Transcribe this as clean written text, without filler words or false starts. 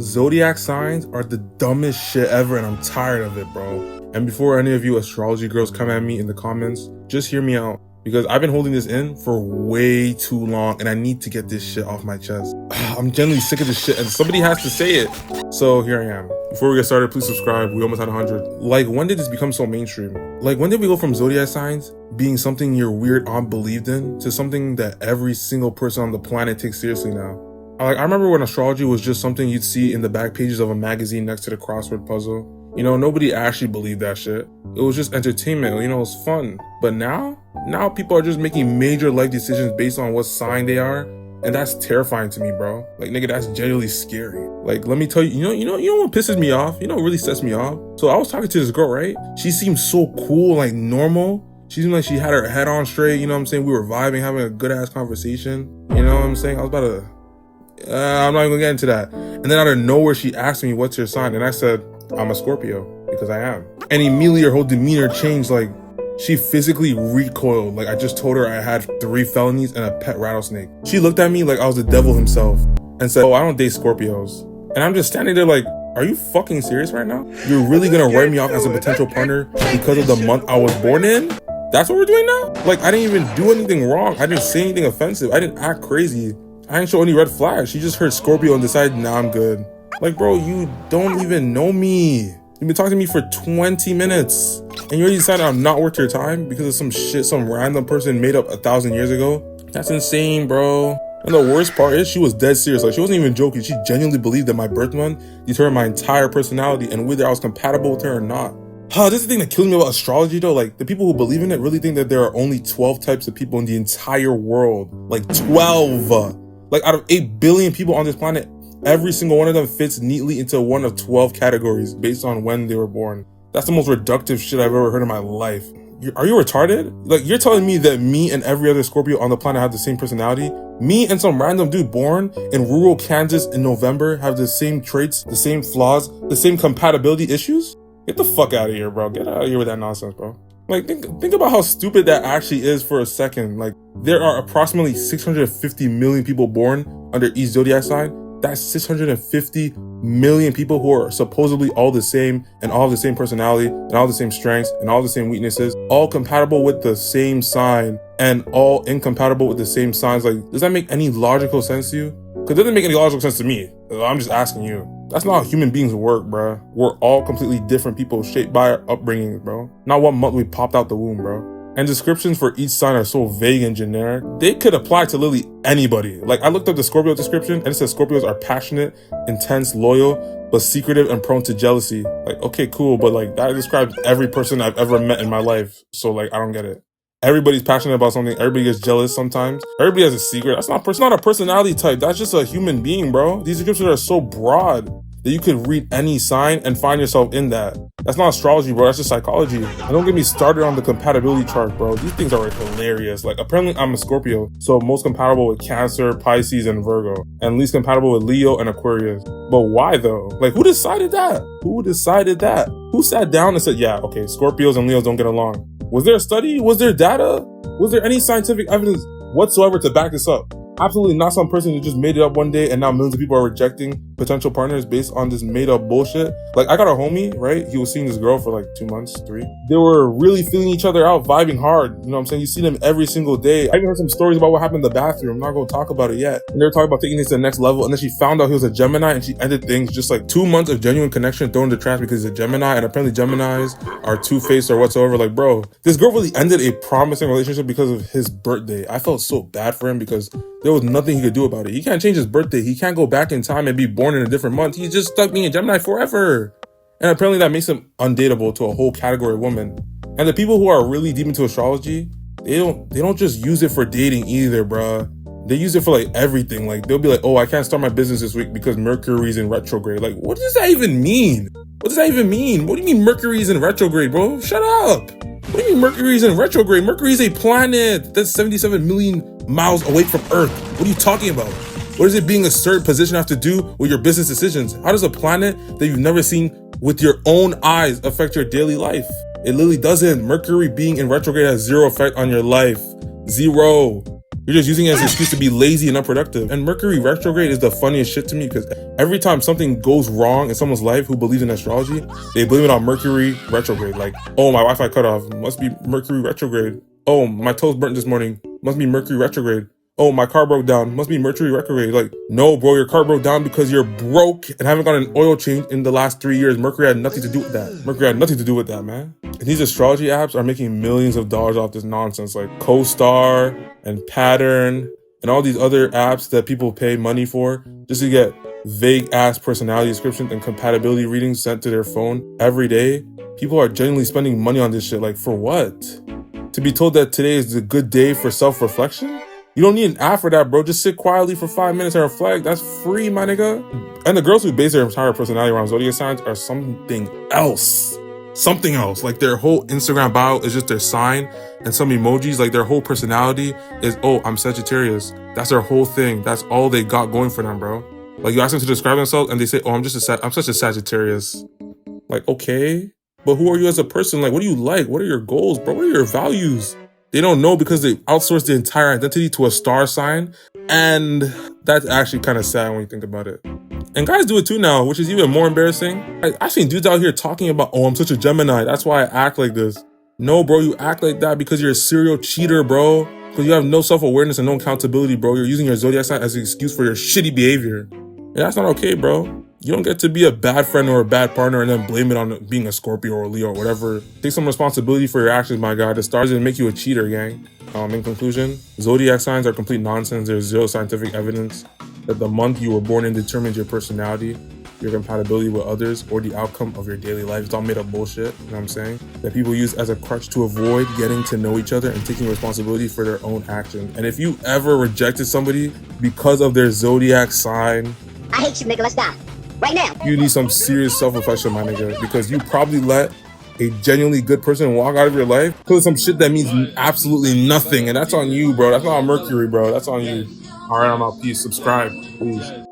Zodiac signs are the dumbest shit ever and I'm tired of it, bro. And before any of you astrology girls come at me in the comments, just hear me out. Because I've been holding this in for way too long and I need to get this shit off my chest. I'm genuinely sick of this shit and somebody has to say it. So here I am. Before we get started, please subscribe. We almost had 100. Like, when did this become so mainstream? Like, when did we go from zodiac signs being something your weird aunt believed in to something that every single person on the planet takes seriously now? Like, I remember when astrology was just something you'd see in the back pages of a magazine next to the crossword puzzle. You know, nobody actually believed that shit. It was just entertainment, you know, it was fun. But now people are just making major life decisions based on what sign they are. And that's terrifying to me, bro. Like, nigga, that's genuinely scary. Like, let me tell you, you know what pisses me off? You know what really sets me off? So I was talking to this girl, right? She seemed so cool, like normal. She seemed like she had her head on straight, you know what I'm saying? We were vibing, having a good ass conversation. You know what I'm saying? I was about to, I'm not even gonna get into that. And then out of nowhere, she asked me, what's your sign? And I said, I'm a Scorpio, because I am. And immediately her whole demeanor changed, like, she physically recoiled. Like, I just told her I had 3 felonies and a pet rattlesnake. She looked at me like I was the devil himself and said, oh, I don't date Scorpios. And I'm just standing there like, are you fucking serious right now? You're really gonna write me off as a potential partner because of the month I was born in? That's what we're doing now? Like, I didn't even do anything wrong. I didn't say anything offensive. I didn't act crazy. I didn't show any red flags. She just heard Scorpio and decided, nah, I'm good. Like, bro, you don't even know me. You've been talking to me for 20 minutes and you already decided I'm not worth your time because of some shit some random person made up 1,000 years ago? That's insane, bro. And the worst part is she was dead serious. Like, she wasn't even joking. She genuinely believed that my birth month determined my entire personality and whether I was compatible with her or not. This is the thing that kills me about astrology though. Like, the people who believe in it really think that there are only 12 types of people in the entire world. Like, 12. Like, out of 8 billion people on this planet, every single one of them fits neatly into one of 12 categories based on when they were born. That's the most reductive shit I've ever heard in my life. Are you retarded? Like, you're telling me that me and every other Scorpio on the planet have the same personality? Me and some random dude born in rural Kansas in November have the same traits, the same flaws, the same compatibility issues? Get the fuck out of here, bro. Get out of here with that nonsense, bro. Like, think about how stupid that actually is for a second. Like, there are approximately 650 million people born under each zodiac sign. That's 650 million people who are supposedly all the same and all the same personality and all the same strengths and all the same weaknesses, all compatible with the same sign and all incompatible with the same signs. Like, does that make any logical sense to you? Because it doesn't make any logical sense to me. I'm just asking you. That's not how human beings work, bro. We're all completely different people shaped by our upbringing, bro. Not what month we popped out the womb, bro. And descriptions for each sign are so vague and generic. They could apply to literally anybody. Like, I looked up the Scorpio description and it says Scorpios are passionate, intense, loyal, but secretive and prone to jealousy. Like, okay, cool, but like, that describes every person I've ever met in my life. So like, I don't get it. Everybody's passionate about something. Everybody gets jealous sometimes. Everybody has a secret. That's not a personality type. That's just a human being, bro. These descriptions are so broad that you could read any sign and find yourself in that. That's not astrology, bro. That's just psychology. And don't get me started on the compatibility chart, bro. These things are hilarious. Like, apparently I'm a Scorpio, so most compatible with Cancer, Pisces, and Virgo, and least compatible with Leo and Aquarius. But why though? Like, who decided that? Who decided that? Who sat down and said, yeah, okay, Scorpios and Leos don't get along? Was there a study? Was there data? Was there any scientific evidence whatsoever to back this up? Absolutely not some person who just made it up one day and now millions of people are rejecting potential partners based on this made up bullshit. Like, I got a homie, right? He was seeing this girl for like 2 months, 3. They were really feeling each other out, vibing hard. You know what I'm saying? You see them every single day. I even heard some stories about what happened in the bathroom. I'm not going to talk about it yet. And they were talking about taking this to the next level. And then she found out he was a Gemini and she ended things just like 2 months of genuine connection thrown in the trash because he's a Gemini. And apparently Geminis are two-faced or whatsoever. Like, bro, this girl really ended a promising relationship because of his birthday. I felt so bad for him because there was nothing he could do about it. He can't change his birthday. He can't go back in time and be born in a different month. He's just stuck being a Gemini forever. And apparently that makes him undateable to a whole category of women. And the people who are really deep into astrology, they don't just use it for dating either, bruh. They use it for like everything. Like, they'll be like, oh, I can't start my business this week because Mercury's in retrograde. Like, what does that even mean? What does that even mean? What do you mean Mercury's in retrograde, bro? Shut up. What do you mean Mercury's in retrograde? Mercury is a planet that's 77 million miles away from Earth. What are you talking about? What does it being a certain position have to do with your business decisions? How does a planet that you've never seen with your own eyes affect your daily life? It literally doesn't. Mercury being in retrograde has 0 effect on your life. 0. You're just using it as an excuse to be lazy and unproductive. And Mercury retrograde is the funniest shit to me because every time something goes wrong in someone's life who believes in astrology, they blame it on Mercury retrograde. Like, oh, my Wi-Fi cut off, must be Mercury retrograde. Oh, my toast burnt this morning, must be Mercury retrograde. Oh, my car broke down, must be Mercury retrograde. Like, no, bro, your car broke down because you're broke and haven't got an oil change in the last 3 years. Mercury had nothing to do with that. Mercury had nothing to do with that, man. And these astrology apps are making millions of dollars off this nonsense, like CoStar and Pattern and all these other apps that people pay money for just to get vague ass personality descriptions and compatibility readings sent to their phone every day. People are genuinely spending money on this shit. Like, for what? To be told that today is a good day for self-reflection? You don't need an app for that, bro. Just sit quietly for 5 minutes and reflect. That's free, my nigga. And the girls who base their entire personality around zodiac signs are something else. Something else. Like, their whole Instagram bio is just their sign and some emojis. Like, their whole personality is, oh, I'm Sagittarius. That's their whole thing. That's all they got going for them, bro. Like, you ask them to describe themselves and they say, oh, I'm such a Sagittarius. Like, okay, but who are you as a person? Like, what do you like? What are your goals, bro? What are your values? They don't know because they outsourced the entire identity to a star sign. And that's actually kind of sad when you think about it. And guys do it too now, which is even more embarrassing. I've seen dudes out here talking about, oh, I'm such a Gemini, that's why I act like this. No, bro, you act like that because you're a serial cheater, bro. Because you have no self-awareness and no accountability, bro. You're using your zodiac sign as an excuse for your shitty behavior. And that's not okay, bro. You don't get to be a bad friend or a bad partner and then blame it on being a Scorpio or a Leo or whatever. Take some responsibility for your actions, my guy. The stars didn't make you a cheater, gang. In conclusion, zodiac signs are complete nonsense. There's zero scientific evidence that the month you were born in determines your personality, your compatibility with others, or the outcome of your daily life. It's all made up bullshit, you know what I'm saying? That people use as a crutch to avoid getting to know each other and taking responsibility for their own actions. And if you ever rejected somebody because of their zodiac sign, I hate you, nigga, let's die. Right now. You need some serious self-reflection, my nigga, because you probably let a genuinely good person walk out of your life because of some shit that means absolutely nothing. And that's on you, bro. That's not on Mercury, bro. That's on you. All right, I'm out. Peace. Subscribe, please.